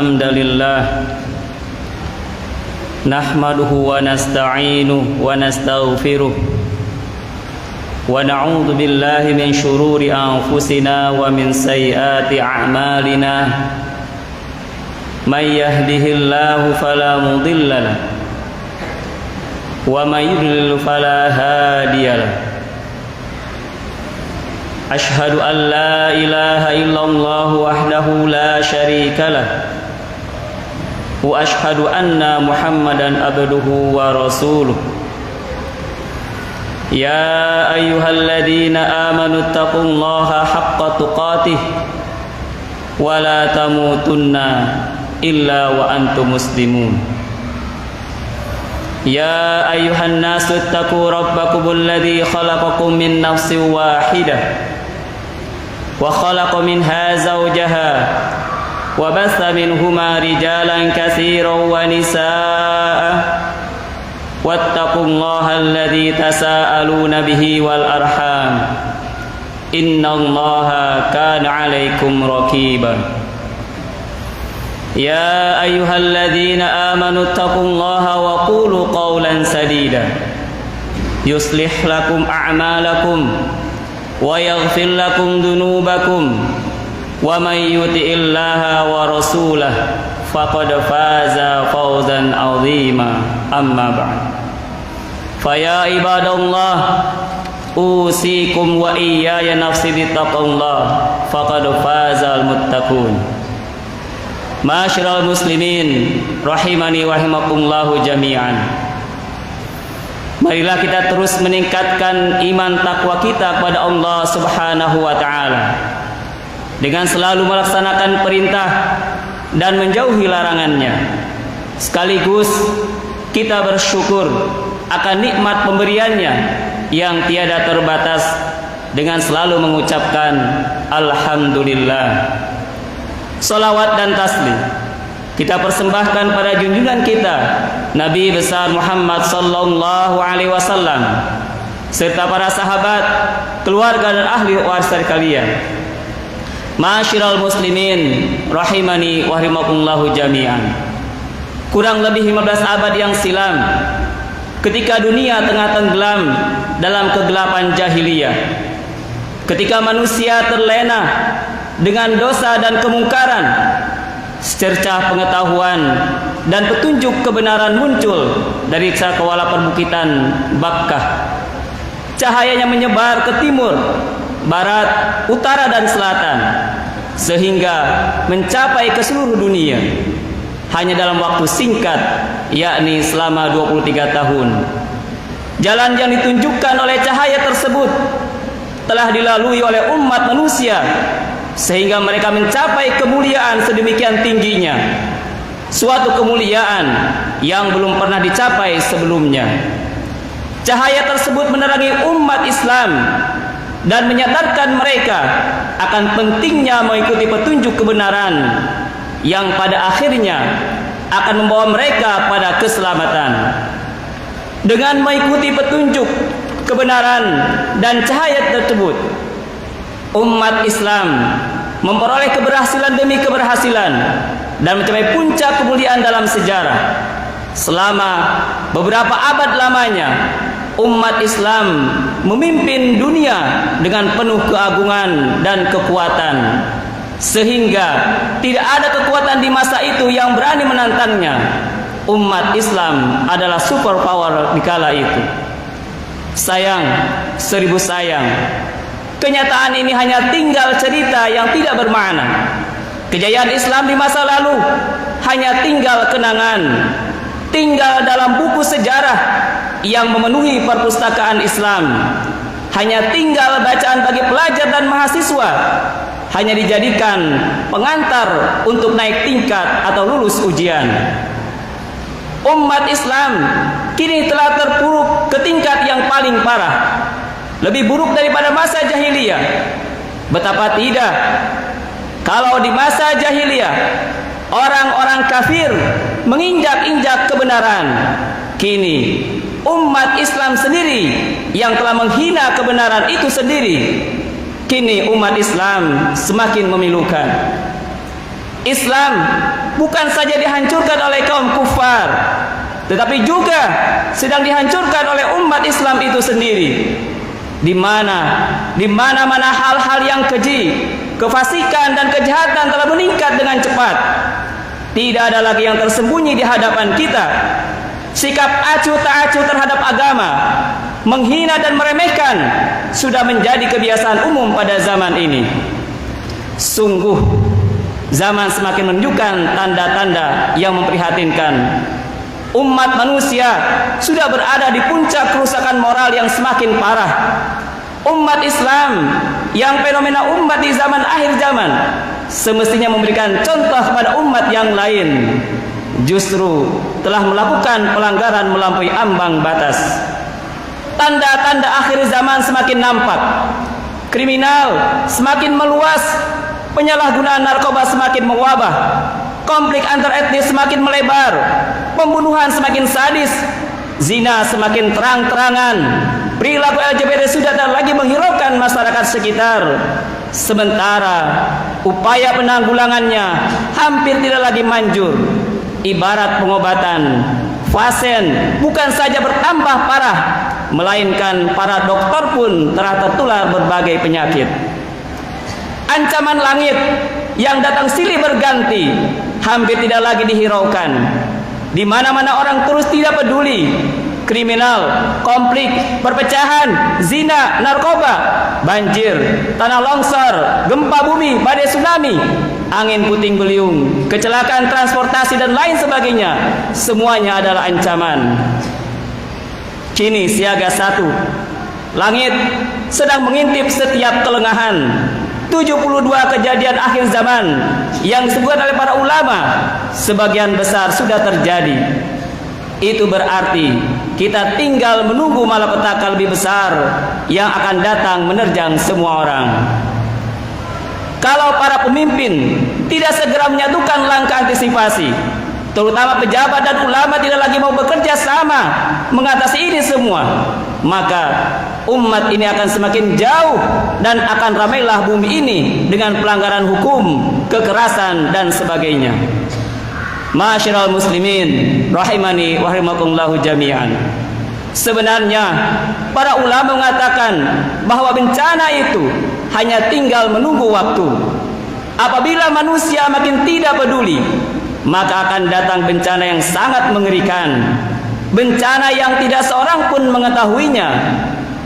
Alhamdulillah nahmaduhu wa nasta'inuhu wa nastaghfiruh wa na'udzu billahi min shururi anfusina wa min sayyiati a'malina may yahdihillahu fala mudilla lahu wa may yudlil fala hadiya lahu Ashhadu an la ilaha illallah wahdahu la syarika lah wa ashhadu anna Muhammadan abduhu wa rasuluh. Ya ayyuhalladzina amanu taqullaha haqqa tuqatih wa la tamutunna illa wa antum muslimun. Ya ayyuhan nasu ittaqu rabbakumul ladzi khalaqakum min nafsin wahidah wa khalaqa minha zawjaha wa bassa minhuma rijalan katsiran wa nisaa wattaqullaha alladzi tasaaluna bihi wal arham innallaha kana 'alaikum raqiba. Ya ayyuhalladzina amanu taqullaha wa qulu qawlan sadida yuslih lakum a'malakum wa yaghfir lakum dhunubakum wa may yuti'illaha wa rasulahu faqad faza fawzan 'azima. Amma ba'd. Fa ya ibadallah usikum wa iyaya nafsi bittaqullah faqad fazal muttaqun. Ma'asyiral muslimin rahimani wa rahimakumullahu jami'an. Marilah kita terus meningkatkan iman takwa kita kepada Allah Subhanahu wa taala dengan selalu melaksanakan perintah dan menjauhi larangannya. Sekaligus kita bersyukur akan nikmat pemberiannya yang tiada terbatas dengan selalu mengucapkan alhamdulillah. Salawat dan taslim kita persembahkan pada junjungan kita Nabi besar Muhammad sallallahu alaihi wasallam serta para sahabat, keluarga dan ahli waris kalian. Ma'asyiral muslimin rahimani wa rahimakumullahu jami'an. Kurang lebih 15 abad yang silam, ketika dunia tengah tenggelam dalam kegelapan jahiliyah, ketika manusia terlena dengan dosa dan kemungkaran, secercah pengetahuan dan petunjuk kebenaran muncul dari cakrawala perbukitan Bakkah. Cahayanya menyebar ke timur, barat, utara dan selatan, sehingga mencapai ke seluruh dunia hanya dalam waktu singkat, yakni selama 23 tahun. Jalan yang ditunjukkan oleh cahaya tersebut telah dilalui oleh umat manusia sehingga mereka mencapai kemuliaan sedemikian tingginya, suatu kemuliaan yang belum pernah dicapai sebelumnya. Cahaya tersebut menerangi umat Islam dan menyadarkan mereka akan pentingnya mengikuti petunjuk kebenaran yang pada akhirnya akan membawa mereka pada keselamatan. Dengan mengikuti petunjuk kebenaran dan cahaya tersebut, umat Islam memperoleh keberhasilan demi keberhasilan dan mencapai puncak kemuliaan dalam sejarah. Selama beberapa abad lamanya, umat Islam memimpin dunia dengan penuh keagungan dan kekuatan, sehingga tidak ada kekuatan di masa itu yang berani menantangnya. Umat Islam adalah superpower di kala itu. Sayang, seribu sayang, kenyataan ini hanya tinggal cerita yang tidak bermakna. Kejayaan Islam di masa lalu hanya tinggal kenangan, tinggal dalam buku sejarah yang memenuhi perpustakaan Islam, hanya tinggal bacaan bagi pelajar dan mahasiswa, hanya dijadikan pengantar untuk naik tingkat atau lulus ujian. Umat Islam kini telah terpuruk ke tingkat yang paling parah, lebih buruk daripada masa jahiliyah. Betapa tidak, kalau di masa jahiliyah orang-orang kafir menginjak-injak kebenaran, kini umat Islam sendiri yang telah menghina kebenaran itu sendiri. Kini umat Islam semakin memilukan. Islam bukan saja dihancurkan oleh kaum kufar, tetapi juga sedang dihancurkan oleh umat Islam itu sendiri. Di mana hal-hal yang keji, kefasikan dan kejahatan telah meningkat dengan cepat. Tidak ada lagi yang tersembunyi di hadapan kita. Sikap acuh tak acuh terhadap agama, menghina dan meremehkan sudah menjadi kebiasaan umum pada zaman ini. Sungguh zaman semakin menunjukkan tanda-tanda yang memprihatinkan. Umat manusia sudah berada di puncak kerusakan moral yang semakin parah. Umat Islam yang fenomena umat di zaman akhir zaman semestinya memberikan contoh kepada umat yang lain, justru telah melakukan pelanggaran melampaui ambang batas. Tanda-tanda akhir zaman semakin nampak. Kriminal semakin meluas, penyalahgunaan narkoba semakin mewabah, konflik antar etnis semakin melebar, pembunuhan semakin sadis, zina semakin terang-terangan, perilaku LGBT sudah tak lagi menghiraukan masyarakat sekitar. Sementara upaya penanggulangannya hampir tidak lagi manjur. Ibarat pengobatan, pasien bukan saja bertambah parah, melainkan para dokter pun telah tertular berbagai penyakit. Ancaman langit yang datang silih berganti hampir tidak lagi dihiraukan. Di mana-mana orang terus tidak peduli. Kriminal, konflik, perpecahan, zina, narkoba, banjir, tanah longsor, gempa bumi, badai tsunami, angin puting beliung, kecelakaan transportasi dan lain sebagainya, semuanya adalah ancaman. Kini siaga 1. Langit sedang mengintip setiap kelengahan. 72 kejadian akhir zaman yang disebutkan oleh para ulama sebagian besar sudah terjadi. Itu berarti kita tinggal menunggu malapetaka lebih besar yang akan datang menerjang semua orang. Kalau para pemimpin tidak segera menyatukan langkah antisipasi, terutama pejabat dan ulama tidak lagi mau bekerja sama mengatasi ini semua, maka umat ini akan semakin jauh dan akan ramailah bumi ini dengan pelanggaran hukum, kekerasan dan sebagainya. Ma'asyiral muslimin rahimani wa rahimakumullahu jami'an. Sebenarnya para ulama mengatakan bahwa bencana itu hanya tinggal menunggu waktu. Apabila manusia makin tidak peduli, maka akan datang bencana yang sangat mengerikan, bencana yang tidak seorang pun mengetahuinya.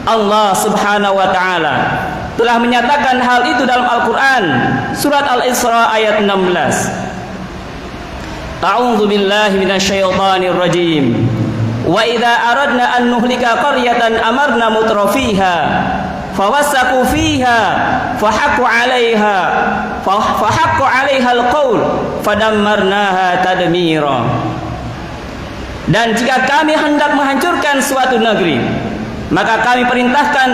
Allah Subhanahu wa taala telah menyatakan hal itu dalam Al-Qur'an, surat Al-Isra ayat 16. A'udzu billahi minasyaitonir rajim. Wa idza aradna an nuhlika qaryatan amarna mutrafiha fawasaqu fiha fahaqqu 'alaiha al-qaul fadammarnaha tadmira. Dan jika kami hendak menghancurkan suatu negeri, maka kami perintahkan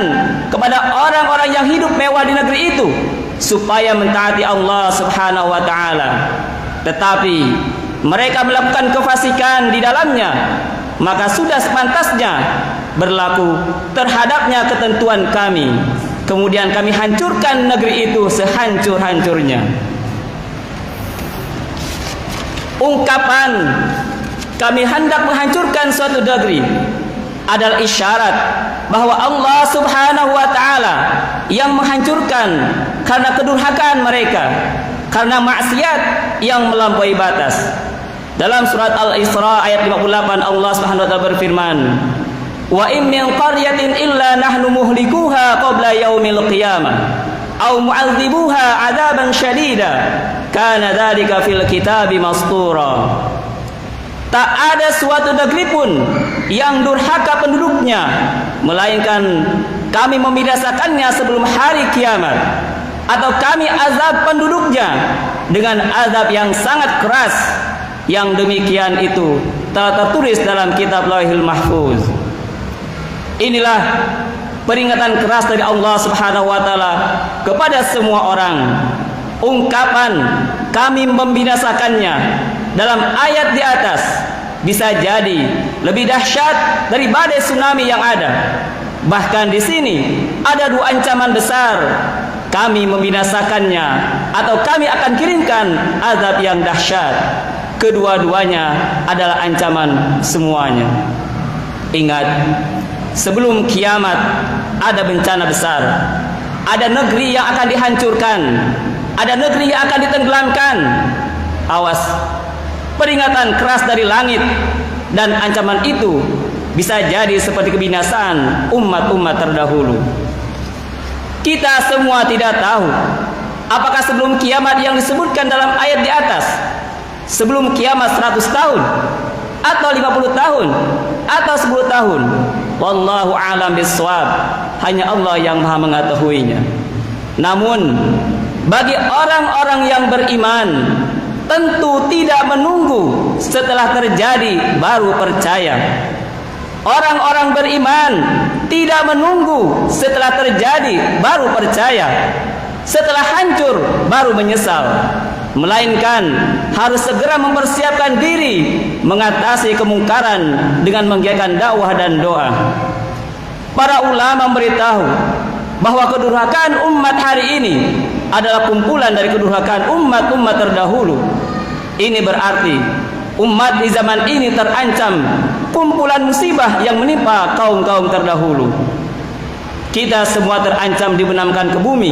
kepada orang-orang yang hidup mewah di negeri itu supaya mentaati Allah Subhanahu wa taala. Tetapi mereka melakukan kefasikan di dalamnya, maka sudah sepantasnya berlaku terhadapnya ketentuan kami. Kemudian kami hancurkan negeri itu sehancur-hancurnya. Ungkapan kami hendak menghancurkan suatu negeri adalah isyarat bahwa Allah Subhanahu wa taala yang menghancurkan karena kedurhakaan mereka, karena maksiat yang melampaui batas. Dalam surat Al-Isra ayat 58 Allah Subhanahu wa taala berfirman, "Wa in min qaryatin illa nahnu muhlikuha qabla yaumil qiyamah aw mu'adzibuha 'adzaban syadida kana dzalika fil kitabi mastura." Tak ada suatu negeri pun yang durhaka penduduknya, melainkan kami membinasakannya sebelum hari kiamat, atau kami azab penduduknya dengan azab yang sangat keras. Yang demikian itu telah tertulis dalam kitab Lauhul Mahfuz. Inilah peringatan keras dari Allah Subhanahu wa taala kepada semua orang. Ungkapan kami membinasakannya dalam ayat di atas bisa jadi lebih dahsyat dari badai tsunami yang ada. Bahkan di sini ada dua ancaman besar. kami membinasakannya atau kami akan kirimkan azab yang dahsyat. Kedua-duanya adalah ancaman semuanya. Ingat, sebelum kiamat ada bencana besar. Ada negeri yang akan dihancurkan, ada negeri yang akan ditenggelamkan. Awas, peringatan keras dari langit, dan ancaman itu bisa jadi seperti kebinasaan umat-umat terdahulu. Kita semua tidak tahu apakah sebelum kiamat yang disebutkan dalam ayat di atas, sebelum kiamat 100 tahun atau 50 tahun atau 10 tahun. Wallahu a'lam bishawab. Hanya Allah yang Maha mengetahuinya. Namun bagi orang-orang yang beriman, tentu tidak menunggu setelah terjadi baru percaya. Orang-orang beriman tidak menunggu setelah terjadi baru percaya, setelah hancur baru menyesal, melainkan harus segera mempersiapkan diri mengatasi kemungkaran dengan menggiatkan dakwah dan doa. Para ulama memberitahu bahwa kedurhakaan umat hari ini adalah kumpulan dari kedurhakaan umat-umat terdahulu. Ini berarti umat di zaman ini terancam kumpulan musibah yang menimpa kaum-kaum terdahulu. Kita semua terancam dibenamkan ke bumi,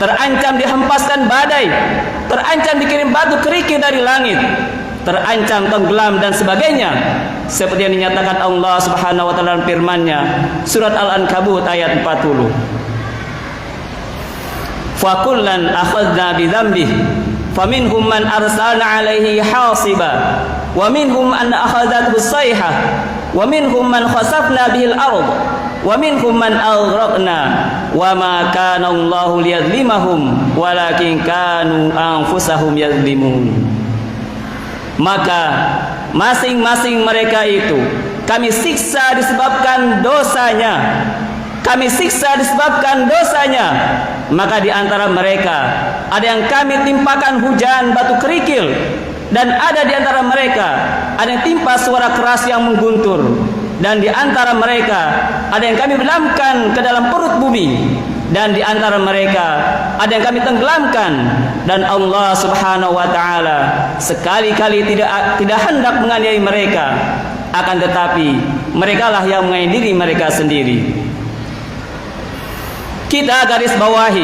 terancam dihempaskan badai, terancam dikirim batu kerikil dari langit, terancam tenggelam dan sebagainya, seperti yang dinyatakan Allah Subhanahu wa taala dalam firman-Nya surat Al-Ankabut ayat 40. Fa kullan akhadna bi dzambihi faminhum man arsalna 'alaihi hasiba wa minhum man akhadathu as-sayhah wa minhum man khasafna bihi al-ard wa minhum man aghraqna wa ma kana Allahu liyadhlimahum walakin kanu anfusahum yadhlimun. Maka masing-masing mereka itu kami siksa disebabkan dosanya. Kami siksa disebabkan dosanya. Maka di antara mereka ada yang kami timpakan hujan batu kerikil, dan ada di antara mereka ada yang timpa suara keras yang mengguntur, dan di antara mereka ada yang kami benamkan ke dalam perut bumi, dan di antara mereka ada yang kami tenggelamkan. Dan Allah Subhanahu wa taala sekali-kali tidak hendak menganiaya mereka, akan tetapi merekalah yang menganiaya diri mereka sendiri. Kita garis bawahi,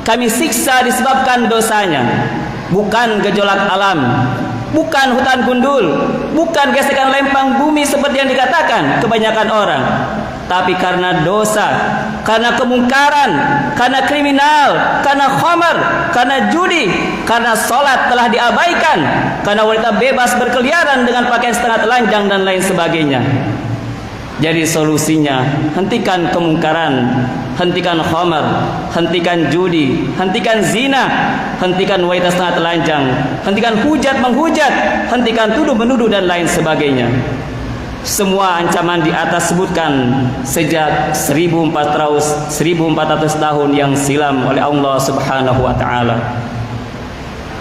kami siksa disebabkan dosanya, bukan gejolak alam, bukan hutan gundul, bukan gesekan lempang bumi seperti yang dikatakan kebanyakan orang, tapi karena dosa, karena kemungkaran, karena kriminal, karena khamar, karena judi, karena sholat telah diabaikan, karena wanita bebas berkeliaran dengan pakaian setengah telanjang dan lain sebagainya. Jadi solusinya, hentikan kemungkaran, hentikan khamar, hentikan judi, hentikan zina, hentikan wanita setengah telanjang, hentikan hujat menghujat, hentikan tuduh menuduh dan lain sebagainya. Semua ancaman di atas sebutkan sejak 1400 tahun yang silam oleh Allah Subhanahu wa taala.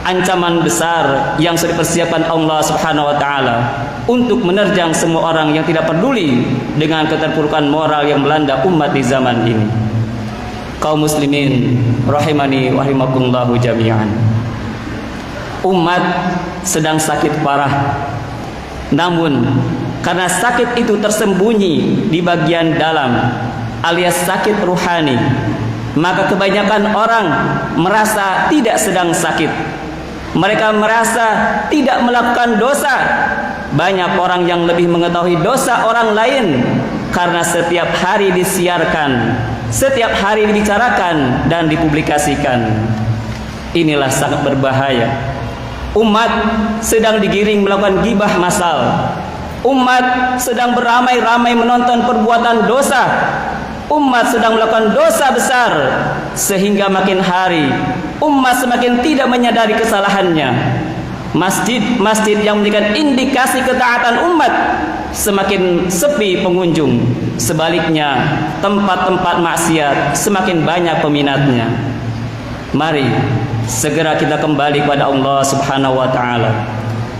Ancaman besar yang sudah dipersiapkan Allah Subhanahu wa taala untuk menerjang semua orang yang tidak peduli dengan keterpurukan moral yang melanda umat di zaman ini. Kaum muslimin rahimani wa rahimakumullahu jami'an. Umat sedang sakit parah. Namun karena sakit itu tersembunyi di bagian dalam alias sakit ruhani, maka kebanyakan orang merasa tidak sedang sakit. Mereka merasa tidak melakukan dosa. Banyak orang yang lebih mengetahui dosa orang lain karena setiap hari disiarkan, setiap hari dibicarakan dan dipublikasikan. Inilah sangat berbahaya. Umat sedang digiring melakukan gibah massal. Umat sedang beramai-ramai menonton perbuatan dosa. Umat sedang melakukan dosa besar, sehingga makin hari umat semakin tidak menyadari kesalahannya. Masjid-masjid yang memberikan indikasi ketaatan umat semakin sepi pengunjung. Sebaliknya, tempat-tempat maksiat semakin banyak peminatnya. Mari segera kita kembali kepada Allah Subhanahu wa taala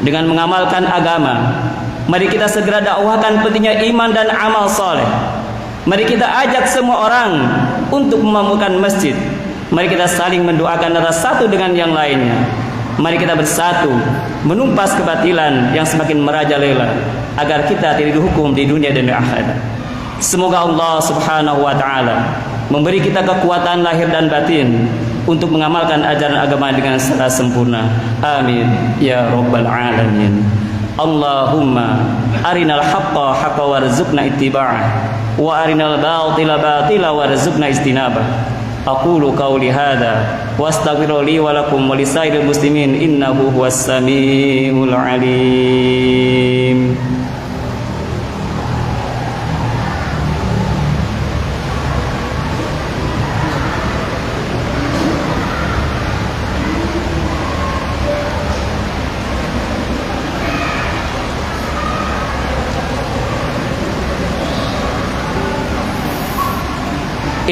dengan mengamalkan agama. Mari kita segera dakwahkan pentingnya iman dan amal soleh. Mari kita ajak semua orang untuk membangunkan masjid. Mari kita saling mendoakan antara satu dengan yang lainnya. Mari kita bersatu menumpas kebatilan yang semakin merajalela agar kita tidak dihukum di dunia dan di akhirat. Semoga Allah Subhanahu wa taala memberi kita kekuatan lahir dan batin untuk mengamalkan ajaran agama dengan secara sempurna. Amin ya rabbal alamin. Allahumma arinal haqqa haqqa warzuqna ittiba'ah wa arinal batila batila warzuqna istinabah. Aqulu qawli hadza wastaghfiru li wa lakum wa lisairil muslimin innahu huwas samiul alim.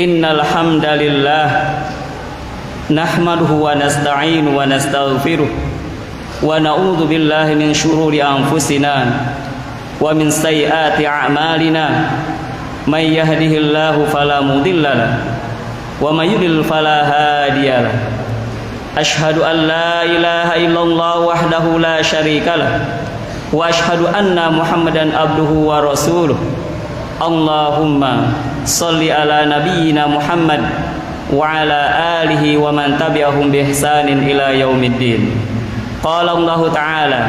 Innal hamdalillah nahmaduhu wa nasta'inu wa nastaghfiruh wa na'udzu billahi min shururi anfusina wa min sayyiati a'malina may yahdihillahu fala mudilla lahu wa may yudlil fala hadiya lahu. Ashhadu an la ilaha illallah wahdahu la syarika lahu wa ashhadu anna Muhammadan abduhu wa rasuluh. Allahumma salli ala nabiyyina Muhammad wa ala alihi wa man tabi'ahum bi ihsanin ila yaumiddin. Qala Allah ta'ala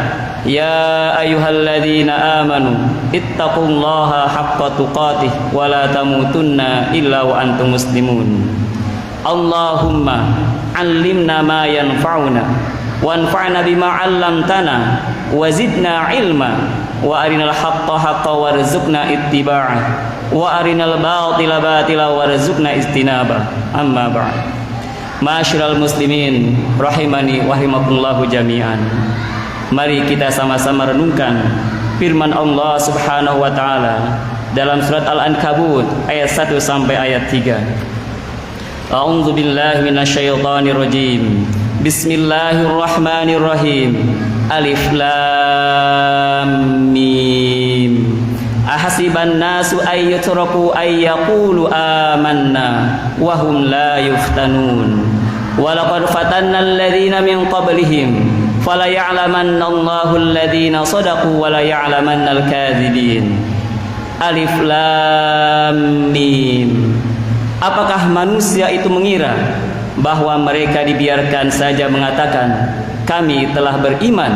ya ayyuhalladzina amanu ittaqullaha haqqa tuqatih wa la tamutunna illa wa antum muslimun. Allahumma 'allimna ma yanfa'una wanfa'na bima 'allamtana wa zidna ilma wa arinal haqqa haqqa warzuqna ittiba'ah wa arinal batila batila warzuqna istinabah. Amma ba'd. Ma'asyiral muslimin rahimani wa rahimakumullahu jami'an. Mari kita sama-sama renungkan firman Allah Subhanahu wa taala dalam surat Al-Ankabut ayat 1 sampai ayat 3. A'udzu billahi minasyaitonir rajim. Bismillahirrahmanirrahim. Alif lam mim. Ahasiban nasu ay yutraku ay yaqulu amanna wa hum la yuftanun. Wa laqad fatanna alladhina min qablihim fala ya'lamanna Allahu alladhina sadaqu wa la ya'lamanna al-kadhibin. Alif lam mim. Apakah manusia itu mengira bahwa mereka dibiarkan saja mengatakan kami telah beriman,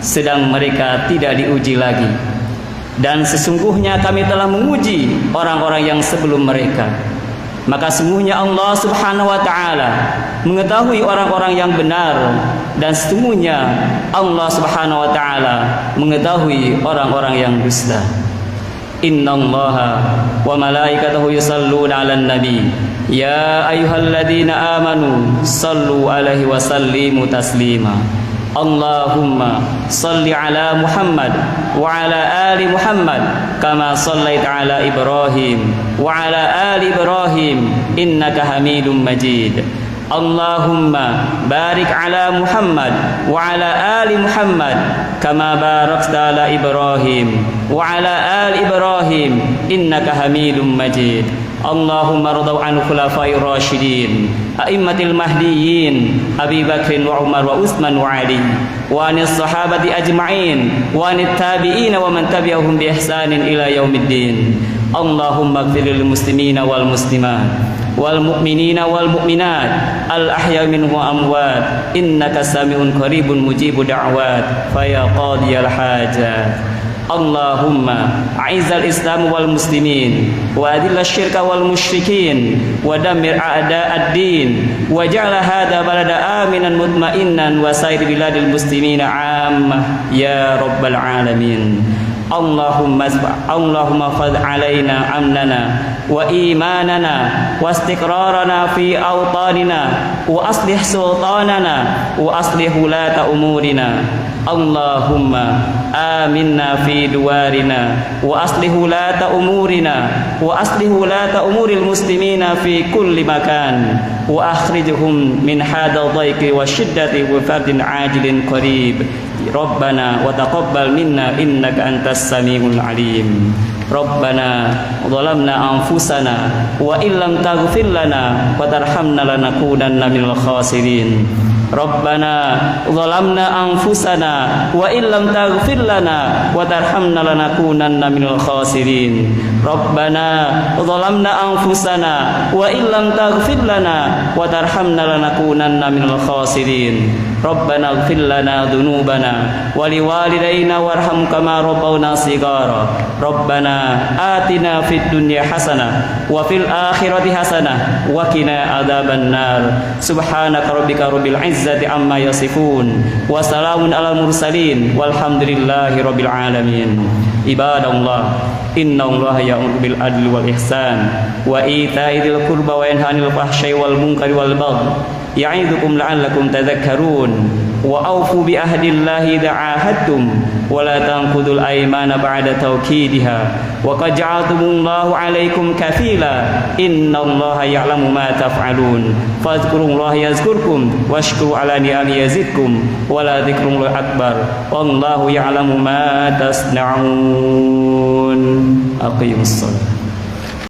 sedang mereka tidak diuji lagi? Dan sesungguhnya kami telah menguji orang-orang yang sebelum mereka. Maka sesungguhnya Allah Subhanahu wa ta'ala mengetahui orang-orang yang benar, dan sesungguhnya Allah Subhanahu wa ta'ala mengetahui orang-orang yang dusta. Innallaha wa malaikatahu yusalluna 'alan nabi ya ayyuhalladzina amanu sallu 'alaihi wa sallimu taslima. Allahumma salli 'ala Muhammad wa 'ala ali Muhammad kama shallaita 'ala Ibrahim wa 'ala ali Ibrahim innaka Hamidum Majid. Allahumma barik 'ala Muhammad wa 'ala ali Muhammad kama barakta 'ala Ibrahim wa 'ala ali Ibrahim innaka Hamidum Majid. Allahumma radu an khulafai rasyidin a'immatil mahdiyyin Abi Bakrin wa Umar wa Utsman wa Ali wa anis sahabati ajma'in wa anit tabi'in wa man tabi'ahum bi ihsanin ila yaumiddin. Allahumma ighfir lil muslimina wal muslimat wal mu'minina wal mu'minat al ahya minhum wa amwat innaka sami'un qaribun mujibu da'wat fa ya qadiyal hajat. Allahumma a'izzal islam wal muslimin wa adillal syirka wal musyrikin wa dammir a'da'ad din wa ja'ala hadha balada aminan mutmainnan wa sair biladil muslimina 'ammah ya rabbal alamin. Allahumma fadh alaina amnana wa imanana wa istiqrarana fi awtanina wa aslih sultanana wa aslih wulata umurina. Allahumma aminna fi duwarina wa aslih wulata umurina wa aslih wulata umuril muslimina fi kulli makan wa akhrijhum min hadha dhaiqi wa shiddati wa fardin ajilin qarib Rabbana wa taqabbal minna innaka antas samiul alim. Rabbana zalamna anfusana wa illam taghfir lana wa tarhamna lanakunanna minal khasirin. Rabbana zalamna anfusana wa illam taghfir lana wa tarhamna lanakunanna minal khasirin. Rabbana zalamna anfusana wa illam taghfir lana wa tarhamna lanakunanna minal khasirin. Rabbana ighfir lana dhunubana wa liwalidayna warham kama rabbawna shighara. Rabbana atina fid dunya hasanah wa fil akhirati hasanah wa qina adzaban nar. Subhanaka rabbika rabbil izzati amma yasifun wa salamun alal mursalin walhamdulillahi rabbil alamin. Ibadallah, innallaha ya'muru bil adli wal ihsan wa ita'i dzil qurba wa yanha 'anil fahsya'i wal munkari wal baghi ya'idukum la'allakum tadhakkarun. Wa awfu bi ahdillahi idza 'ahadtum wa la tanqudul aymana ba'da tawkidiha wa qad ja'altumullaha 'alaykum kafila innallaha ya'lamu ma taf'alun. Fadhkurullaha yazkurkum washkuru 'ala ni'amihi yazidkum wa la dzikrullahi akbar wallahu ya'lamu ma tasna'un. Aqimus shalah.